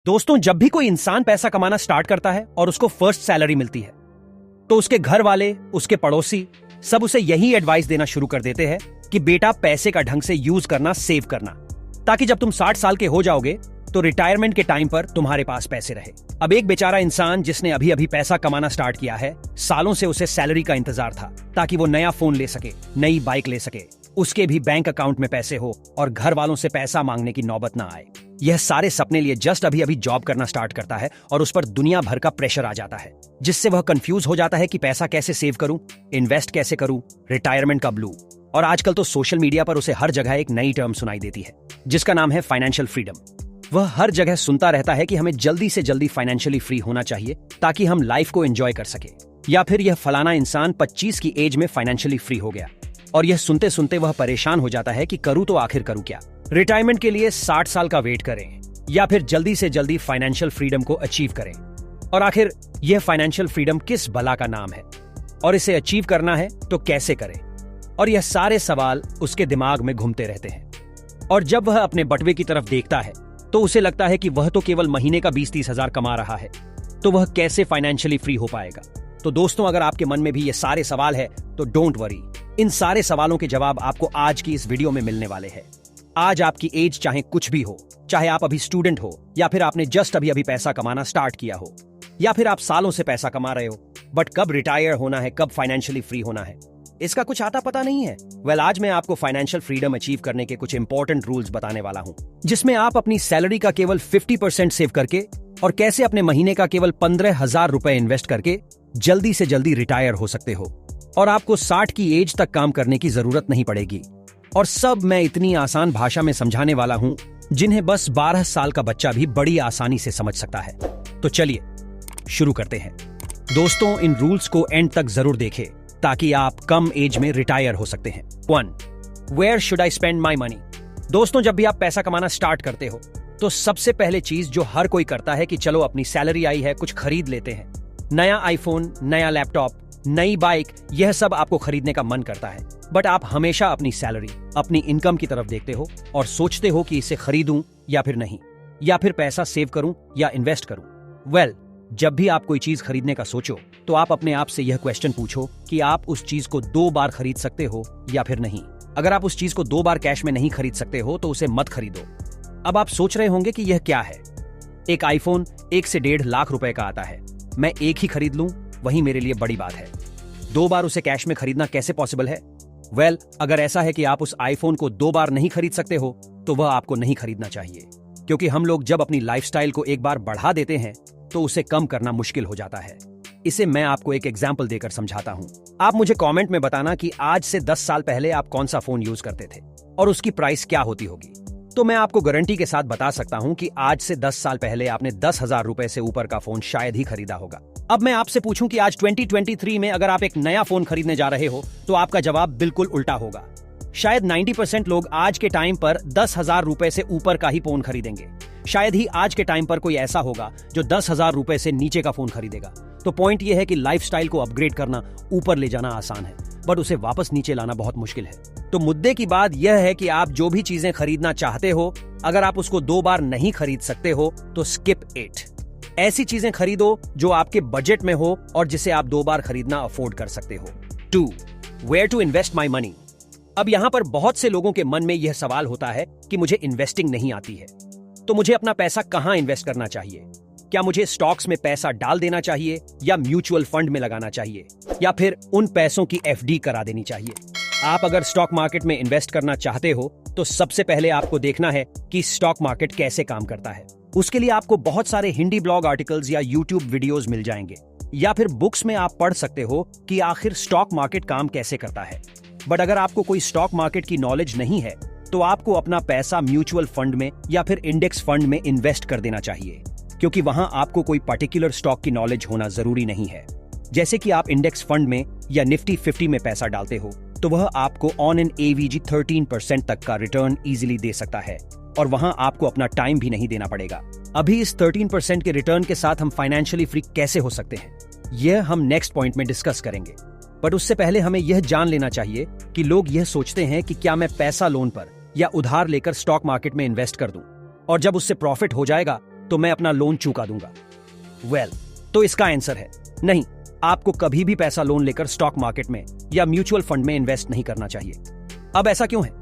दोस्तों, जब भी कोई इंसान पैसा कमाना स्टार्ट करता है और उसको फर्स्ट सैलरी मिलती है तो उसके घर वाले, उसके पड़ोसी सब उसे यही एडवाइस देना शुरू कर देते हैं कि बेटा पैसे का ढंग से यूज करना, सेव करना, ताकि जब तुम 60 साल के हो जाओगे तो रिटायरमेंट के टाइम पर तुम्हारे पास पैसे रहे। अब एक बेचारा इंसान जिसने अभी अभी पैसा कमाना स्टार्ट किया है, सालों से उसे सैलरी का इंतजार था ताकि वो नया फोन ले सके, नई बाइक ले सके, उसके भी बैंक अकाउंट में पैसे हो और घर वालों से पैसा मांगने की नौबत ना आए। यह सारे सपने लिए जस्ट अभी अभी जॉब करना स्टार्ट करता है और उस पर दुनिया भर का प्रेशर आ जाता है, जिससे वह कंफ्यूज हो जाता है कि पैसा कैसे सेव करूं, इन्वेस्ट कैसे करूं, रिटायरमेंट कब लूं। और आजकल तो सोशल मीडिया पर उसे हर जगह एक नई टर्म सुनाई देती है जिसका नाम है फाइनेंशियल फ्रीडम। वह हर जगह सुनता रहता है कि हमें जल्दी से जल्दी फाइनेंशियली फ्री होना चाहिए ताकि हम लाइफ को एंजॉय कर सके, या फिर यह फलाना इंसान 25 की एज में फाइनेंशियली फ्री हो गया। और यह सुनते सुनते वह परेशान हो जाता है कि करूं तो आखिर करूं क्या। रिटायरमेंट के लिए 60 साल का वेट करें या फिर जल्दी से जल्दी फाइनेंशियल फ्रीडम को अचीव करें। और आखिर यह फाइनेंशियल फ्रीडम किस भला का नाम है और इसे अचीव करना है तो कैसे करें। और यह सारे सवाल उसके दिमाग में घूमते रहते हैं। और जब वह अपने बटवे की तरफ देखता है तो उसे लगता है कि वह तो केवल महीने का 20-30 हजार कमा रहा है, तो वह कैसे फाइनेंशियली फ्री हो पाएगा। तो दोस्तों, अगर आपके मन में भी ये सारे सवाल है तो डोंट वरी, इन सारे सवालों के जवाब आपको आज की इस वीडियो में मिलने वाले हैं। आज आपकी एज चाहे कुछ भी हो, चाहे आप अभी स्टूडेंट हो या फिर आपने जस्ट अभी अभी पैसा कमाना स्टार्ट किया हो, या फिर आप सालों से पैसा कमा रहे हो, बट कब रिटायर होना है, कब फाइनेंशियली फ्री होना है, इसका कुछ आता पता नहीं है। आज मैं आपको फाइनेंशियल फ्रीडम अचीव करने के कुछ इंपॉर्टेंट रूल्स बताने वाला हूं, जिसमें आप अपनी सैलरी का केवल 50% सेव करके और कैसे अपने महीने का केवल 15,000 रुपए इन्वेस्ट करके जल्दी से जल्दी रिटायर हो सकते हो और आपको 60 की एज तक काम करने की जरूरत नहीं पड़ेगी। और सब मैं इतनी आसान भाषा में समझाने वाला हूं जिन्हें बस 12 साल का बच्चा भी बड़ी आसानी से समझ सकता है। तो चलिए शुरू करते हैं। दोस्तों, इन रूल्स को एंड तक जरूर देखें ताकि आप कम एज में रिटायर हो सकते हैं। 1. Where should I spend my money? दोस्तों, जब भी आप पैसा कमाना स्टार्ट करते हो तो सबसे पहले चीज जो हर कोई करता है कि चलो अपनी सैलरी आई है, कुछ खरीद लेते हैं। नया आईफोन, नया लैपटॉप, नई बाइक, यह सब आपको खरीदने का मन करता है, बट आप हमेशा अपनी सैलरी, अपनी इनकम की तरफ देखते हो और सोचते हो कि इसे खरीदूं या फिर नहीं, या फिर पैसा सेव करूं या इन्वेस्ट करूं। जब भी आप कोई चीज खरीदने का सोचो तो आप अपने आप से यह क्वेश्चन पूछो कि आप उस चीज को 2 बार खरीद सकते हो या फिर नहीं। अगर आप उस चीज को 2 बार कैश में नहीं खरीद सकते हो तो उसे मत खरीदो। अब आप सोच रहे होंगे कि यह क्या है। एक आईफोन 1 से 1.5 लाख रुपए का आता है, मैं एक ही खरीद लूं वही मेरे लिए बड़ी बात है। 2 बार उसे कैश में खरीदना कैसे पॉसिबल है? अगर ऐसा है कि आप उस आईफोन को 2 बार नहीं खरीद सकते हो तो वह आपको नहीं खरीदना चाहिए, क्योंकि हम लोग जब अपनी लाइफस्टाइल को एक बार बढ़ा देते हैं तो उसे कम करना मुश्किल हो जाता है। इसे मैं आपको एक एग्जाम्पल देकर समझाता हूं। आप मुझे कमेंट में बताना कि आज से 10 साल पहले आप कौन सा फोन यूज करते थे और उसकी प्राइस क्या होती होगी। तो मैं आपको गारंटी के साथ बता सकता हूं कि आज से 10 साल पहले आपने 10,000 रुपए से ऊपर का फोन शायद ही खरीदा होगा। अब मैं आपसे पूछूं कि आज 2023 में अगर आप एक नया फोन खरीदने जा रहे हो तो आपका जवाब बिल्कुल उल्टा होगा। शायद 90% लोग आज के टाइम पर 10,000 रुपए से ऊपर का ही फोन खरीदेंगे। शायद ही आज के टाइम पर कोई ऐसा होगा जो 10,000 रुपए से नीचे का फोन खरीदेगा। तो पॉइंट यह है कि लाइफस्टाइल को अपग्रेड करना, ऊपर ले जाना आसान है, बट उसे वापस नीचे लाना बहुत मुश्किल है। तो मुद्दे की बात यह है कि आप जो भी चीजें खरीदना चाहते हो, अगर आप उसको 2 बार नहीं खरीद सकते हो तो स्किप इट। ऐसी चीजें खरीदो जो आपके बजट में हो और जिसे आप 2 बार खरीदना अफोर्ड कर सकते हो। 2. Where to invest my money? अब यहां पर बहुत से लोगों के मन में यह सवाल होता है कि मुझे इन्वेस्टिंग नहीं आती है, तो मुझे अपना पैसा कहां इन्वेस्ट करना चाहिए? क्या मुझे स्टॉक्स में पैसा डाल देना चाहिए या म्यूचुअल फंड में लगाना चाहिए, या फिर उन पैसों की FD करा देनी चाहिए? आप अगर स्टॉक मार्केट में इन्वेस्ट करना चाहते हो तो सबसे पहले आपको देखना है कि स्टॉक मार्केट कैसे काम करता है। उसके लिए आपको बहुत सारे हिंदी ब्लॉग आर्टिकल्स या यूट्यूब वीडियोस मिल जाएंगे, या फिर बुक्स में आप पढ़ सकते हो कि आखिर स्टॉक मार्केट काम कैसे करता है। बट अगर आपको कोई स्टॉक मार्केट की नॉलेज नहीं है तो आपको अपना पैसा म्यूचुअल फंड में या फिर इंडेक्स फंड में इन्वेस्ट कर देना चाहिए, क्योंकि वहां आपको कोई पर्टिकुलर स्टॉक की नॉलेज होना जरूरी नहीं है। जैसे कि आप इंडेक्स फंड में या निफ्टी 50 में पैसा डालते हो तो वह आपको ऑन एन AVG 13% तक का रिटर्न इजीली दे सकता है और वहां आपको अपना टाइम भी नहीं देना पड़ेगा। अभी इस 13% के रिटर्न के साथ हम फाइनेंशियली फ्री कैसे हो सकते हैं, यह हम नेक्स्ट पॉइंट में डिस्कस करेंगे। बट उससे पहले हमें यह जान लेना चाहिए कि लोग यह सोचते हैं कि क्या मैं पैसा लोन पर या उधार लेकर स्टॉक मार्केट में इन्वेस्ट कर दूं और जब उससे प्रॉफिट हो जाएगा तो मैं अपना लोन चुका दूंगा। तो इसका आंसर है नहीं, आपको कभी भी पैसा लोन लेकर स्टॉक मार्केट में या म्यूचुअल फंड में इन्वेस्ट नहीं करना चाहिए। अब ऐसा क्यों है?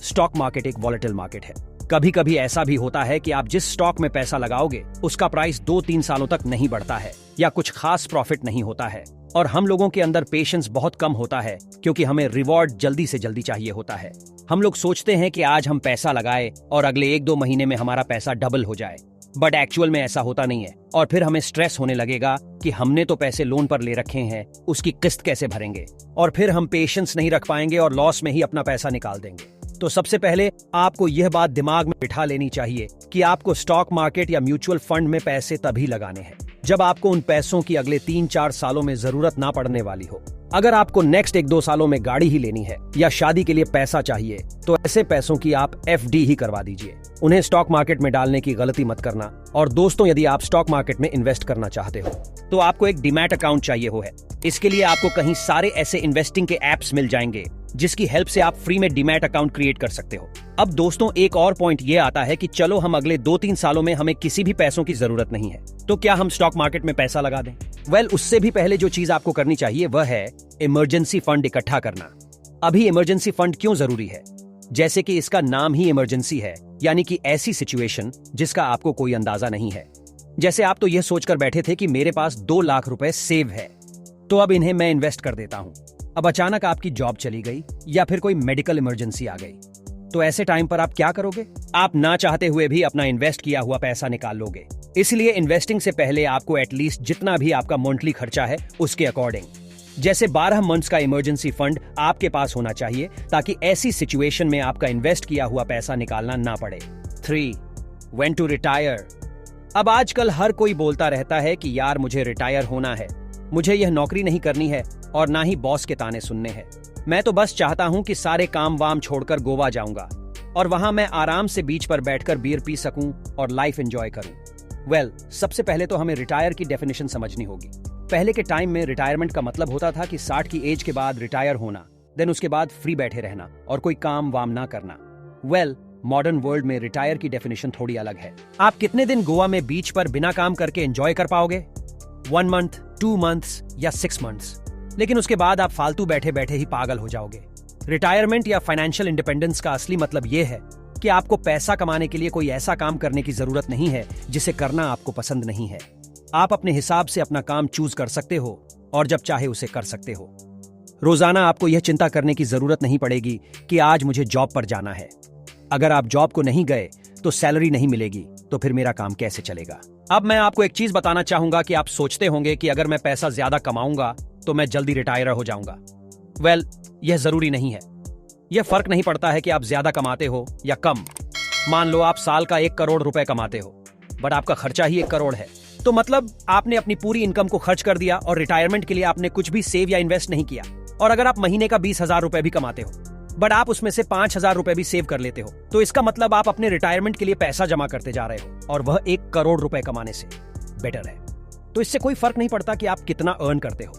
स्टॉक मार्केट एक वॉलेटाइल मार्केट है। कभी कभी ऐसा भी होता है कि आप जिस स्टॉक में पैसा लगाओगे उसका प्राइस 2-3 सालों तक नहीं बढ़ता है या कुछ खास प्रॉफिट नहीं होता है, और हम लोगों के अंदर पेशेंस बहुत कम होता है क्योंकि हमें रिवॉर्ड जल्दी से जल्दी चाहिए होता है। हम लोग सोचते हैं कि आज हम पैसा लगाए और अगले 1-2 महीने में हमारा पैसा डबल हो जाए, बट एक्चुअल में ऐसा होता नहीं है, और फिर हमें स्ट्रेस होने लगेगा कि हमने तो पैसे लोन पर ले रखे हैं, उसकी किस्त कैसे भरेंगे, और फिर हम पेशेंस नहीं रख पाएंगे और लॉस में ही अपना पैसा निकाल देंगे। तो सबसे पहले आपको यह बात दिमाग में बिठा लेनी चाहिए कि आपको स्टॉक मार्केट या म्यूचुअल फंड में पैसे तभी लगाने हैं जब आपको उन पैसों की अगले 3-4 सालों में जरूरत ना पड़ने वाली हो। अगर आपको नेक्स्ट 1-2 सालों में गाड़ी ही लेनी है या शादी के लिए पैसा चाहिए तो ऐसे पैसों की आप एफडी ही करवा दीजिए। उन्हें स्टॉक मार्केट में डालने की गलती मत करना। और दोस्तों, यदि आप स्टॉक मार्केट में इन्वेस्ट करना चाहते हो तो आपको एक डीमैट अकाउंट चाहिए हो है। इसके लिए आपको कहीं सारे ऐसे इन्वेस्टिंग के एप्स मिल जाएंगे जिसकी हेल्प से आप फ्री में डीमैट अकाउंट क्रिएट कर सकते हो। अब दोस्तों, एक और पॉइंट ये आता है कि चलो हम अगले 2-3 सालों में हमें किसी भी पैसों की जरूरत नहीं है, तो क्या हम स्टॉक मार्केट में पैसा लगा दें? उससे भी पहले जो चीज आपको करनी चाहिए वह है इमरजेंसी फंड इकट्ठा करना। अभी इमरजेंसी फंड क्यों जरूरी है? जैसे कि इसका नाम ही इमरजेंसी है, यानी कि ऐसी सिचुएशन जिसका आपको कोई अंदाजा नहीं है। जैसे आप तो यह सोचकर बैठे थे कि मेरे पास 2 लाख रुपए सेव है, तो अब इन्हें मैं इन्वेस्ट कर देता हूं। अब अचानक आपकी जॉब चली गई या फिर कोई मेडिकल इमरजेंसी आ गई, तो ऐसे टाइम पर आप क्या करोगे? आप ना चाहते हुए भी अपना इन्वेस्ट किया हुआ पैसा निकाल लोगे। इसलिए इन्वेस्टिंग से पहले आपको एटलीस्ट जितना भी आपका मंथली खर्चा है उसके अकॉर्डिंग जैसे 12 मंथ्स का इमरजेंसी फंड आपके पास होना चाहिए, ताकि ऐसी सिचुएशन में आपका इन्वेस्ट किया हुआ पैसा निकालना ना पड़े। 3. When to retire? अब आजकल हर कोई बोलता रहता है कि यार मुझे रिटायर होना है, मुझे यह नौकरी नहीं करनी है और ना ही बॉस के ताने सुनने हैं। मैं तो बस चाहता हूं कि सारे काम वाम छोड़कर गोवा जाऊंगा और वहां मैं आराम से बीच पर बैठकर बियर पी सकूं और लाइफ एंजॉय करूं। सबसे पहले तो हमें रिटायर की डेफिनेशन समझनी होगी। पहले के टाइम में रिटायरमेंट का मतलब होता था कि 60 की एज के बाद रिटायर होना, देन उसके बाद फ्री बैठे रहना और कोई काम वाम ना करना। मॉडर्न वर्ल्ड में रिटायर की डेफिनेशन थोड़ी अलग है। आप कितने दिन गोवा में बीच पर बिना काम करके एंजॉय कर पाओगे? 1 मंथ, 2 मंथ्स या 6 मंथ्स, लेकिन उसके बाद आप फालतू बैठे बैठे ही पागल हो जाओगे। रिटायरमेंट या फाइनेंशियल इंडिपेंडेंस का असली मतलब यह है कि आपको पैसा कमाने के लिए कोई ऐसा काम करने की जरूरत नहीं है जिसे करना आपको पसंद नहीं है। आप अपने हिसाब से अपना काम चूज कर सकते हो और जब चाहे उसे कर सकते हो। रोजाना आपको यह चिंता करने की जरूरत नहीं पड़ेगी कि आज मुझे जॉब पर जाना है। अगर आप जॉब को नहीं गए तो सैलरी नहीं मिलेगी, तो फिर मेरा काम कैसे चलेगा? अब मैं आपको एक चीज बताना चाहूंगा कि आप सोचते होंगे कि अगर मैं पैसा ज्यादा कमाऊंगा तो मैं जल्दी रिटायर हो जाऊंगा। यह जरूरी नहीं है। यह फर्क नहीं पड़ता है कि आप ज्यादा कमाते हो या कम। मान लो आप साल का 1 करोड़ रुपए कमाते हो, बट आपका खर्चा ही 1 करोड़ है, तो मतलब आपने अपनी पूरी इनकम को खर्च कर दिया और रिटायरमेंट के लिए आपने कुछ भी सेव या इन्वेस्ट नहीं किया। और अगर आप महीने का 20,000 रुपए भी कमाते हो, बट आप उसमें से 5,000 रुपए भी सेव कर लेते हो, तो इसका मतलब आप अपने रिटायरमेंट के लिए पैसा जमा करते जा रहे हो, और वह 1 करोड़ रुपए कमाने से बेटर है। तो इससे कोई फर्क नहीं पड़ता कि आप कितना अर्न करते हो,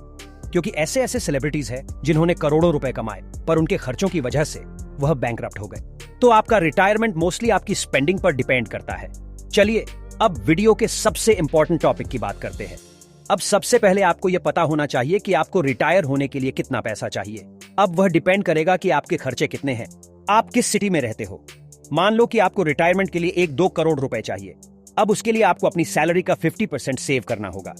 क्योंकि ऐसे ऐसे सेलिब्रिटीज हैं जिन्होंने करोड़ों रुपए कमाए पर उनके खर्चों की वजह से वह बैंकरप्ट हो गए। तो आपका रिटायरमेंट मोस्टली आपकी स्पेंडिंग पर डिपेंड करता है। चलिए अब वीडियो के सबसे इंपॉर्टेंट टॉपिक की बात करते हैं। अब सबसे पहले आपको यह पता होना चाहिए कि आपको रिटायर होने के लिए कितना पैसा चाहिए। अब वह डिपेंड करेगा कि आपके खर्चे कितने हैं, आप किस सिटी में रहते हो। मान लो कि आपको रिटायरमेंट के लिए 1-2 करोड़ रुपए चाहिए। अब उसके लिए आपको अपनी सैलरी का 50% सेव करना होगा।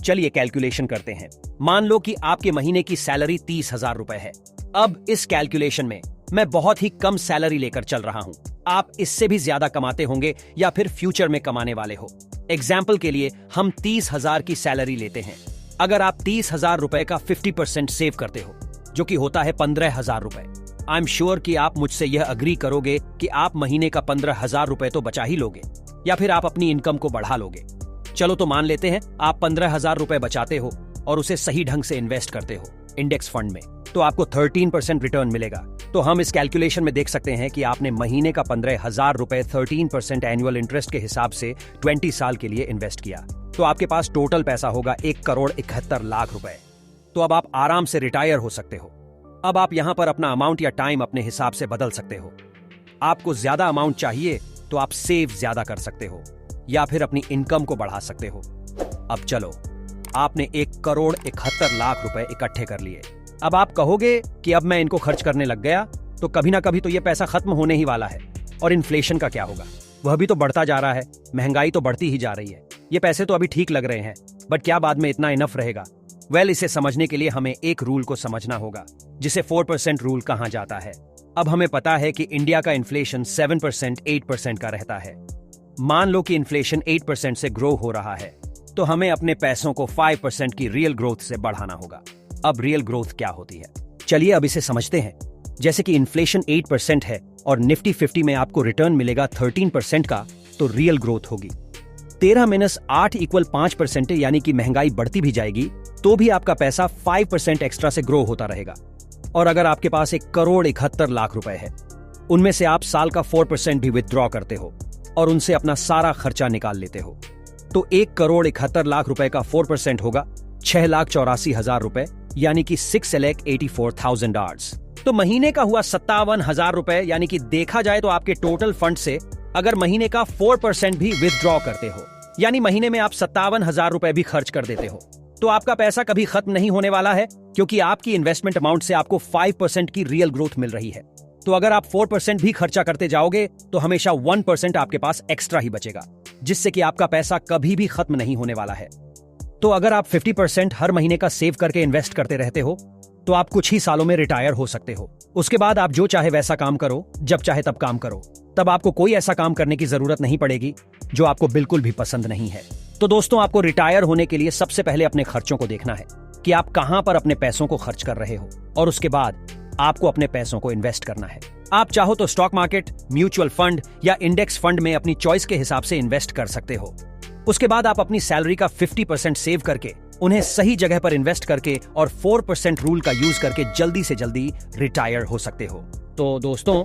चलिए कैलकुलेशन करते हैं। मान लो कि आपके महीने की सैलरी 30,000 रुपए है। अब इस कैलकुलेशन में मैं बहुत ही कम सैलरी लेकर चल रहा हूं। आप इससे भी ज्यादा कमाते होंगे या फिर फ्यूचर में कमाने वाले हो। एग्जाम्पल के लिए हम 30,000 की सैलरी लेते हैं। अगर आप 30,000 रुपए का 50% सेव करते हो, जो कि होता है 15,000 रुपए, आई एम श्योर कि आप मुझसे यह अग्री करोगे कि आप महीने का 15,000 रुपए तो बचा ही लोगे, या फिर आप अपनी इनकम को बढ़ा लोगे। चलो तो मान लेते हैं आप 15,000 रुपए बचाते हो और उसे सही ढंग से इन्वेस्ट करते हो इंडेक्स फंड में, तो आपको 13% रिटर्न मिलेगा। तो हम इस कैलकुलेशन में देख सकते हैं कि आपने महीने का 15,000 रुपए 13% एनुअल इंटरेस्ट के हिसाब से 20 साल के लिए इन्वेस्ट किया, तो आपके पास टोटल पैसा होगा 1,71,00,000 रुपए। तो अब आप आराम से रिटायर हो सकते हो। अब आप यहां पर अपना अमाउंट या टाइम अपने हिसाब से बदल सकते हो। आपको ज्यादा अमाउंट चाहिए तो आप सेव ज्यादा कर सकते हो, या फिर अपनी इनकम को बढ़ा सकते हो। अब चलो, आपने 1,71,00,000 रुपए इकट्ठे कर लिए। अब आप कहोगे कि अब मैं इनको खर्च करने लग गया तो कभी ना कभी तो ये पैसा खत्म होने ही वाला है, और इन्फ्लेशन का क्या होगा? वह भी तो बढ़ता जा रहा है, महंगाई तो बढ़ती ही जा रही है। ये पैसे तो अभी ठीक लग रहे हैं, बट क्या बाद में इतना इनफ रहेगा? वेल, इसे समझने के लिए हमें एक रूल को समझना होगा, जिसे 4% रूल कहा जाता है। अब हमें पता है कि इंडिया का इन्फ्लेशन 7%, 8% का रहता है। मान लो कि इन्फ्लेशन 8% से ग्रो हो रहा है, तो हमें अपने पैसों को 5% की रियल ग्रोथ से बढ़ाना होगा। अब रियल ग्रोथ क्या होती है? चलिए अब इसे समझते हैं। जैसे कि इन्फ्लेशन 8% है और निफ्टी 50 में आपको रिटर्न मिलेगा 13% का, तो रियल ग्रोथ होगी 13 - 8 = 5%, यानी कि महंगाई बढ़ती भी जाएगी तो भी आपका पैसा 5% एक्स्ट्रा से ग्रो होता रहेगा। और अगर आपके पास 1,71,00,000 रुपए है, उनमें से आप साल का 4% भी विथड्रॉ करते हो और उनसे अपना सारा खर्चा निकाल लेते हो, तो 1,71,00,000 रुपए का 4% होगा 6,84,000 रुपए, यानी कि 6,84,000 आवर्स। तो महीने का हुआ 57,000 रुपए, यानी कि देखा जाए तो आपके टोटल फंड से अगर महीने का 4% भी विथड्रॉ करते हो, यानी महीने में आप 57,000 रुपए भी खर्च कर देते हो, तो आपका पैसा कभी खत्म नहीं होने वाला है, क्योंकि आपकी इन्वेस्टमेंट अमाउंट से आपको 5% की रियल ग्रोथ मिल रही है। तो अगर आप 4% भी खर्चा करते जाओगे तो हमेशा 1% आपके पास एक्स्ट्रा ही बचेगा, जिससे कि आपका पैसा कभी भी खत्म नहीं होने वाला है। तो अगर आप 50% हर महीने का सेव करके इन्वेस्ट करते रहते हो, तो आप कुछ ही सालों में रिटायर हो सकते हो। उसके बाद आप जो चाहे वैसा काम करो, जब चाहे तब काम करो, तब आपको कोई ऐसा काम करने की जरूरत नहीं पड़ेगी जो आपको बिल्कुल भी पसंद नहीं है। तो दोस्तों, आपको रिटायर होने के लिए सबसे पहले अपने खर्चों को देखना है कि आप कहां पर अपने पैसों को खर्च कर रहे हो, और उसके बाद आपको अपने पैसों को इन्वेस्ट करना है। आप चाहो तो स्टॉक मार्केट, म्यूचुअल फंड या इंडेक्स फंड में अपनी चॉइस के हिसाब से इन्वेस्ट कर सकते हो। उसके बाद आप अपनी सैलरी का 50% सेव करके उन्हें सही जगह पर इन्वेस्ट करके और 4% रूल का यूज करके जल्दी से जल्दी रिटायर हो सकते हो। तो दोस्तों,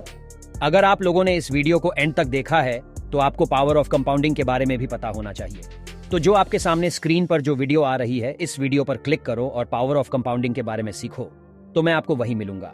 अगर आप लोगों ने इस वीडियो को एंड तक देखा है तो आपको पावर ऑफ कंपाउंडिंग के बारे में भी पता होना चाहिए। तो जो आपके सामने स्क्रीन पर जो वीडियो आ रही है, इस वीडियो पर क्लिक करो और पावर ऑफ कंपाउंडिंग के बारे में सीखो। तो मैं आपको वहीं मिलूंगा।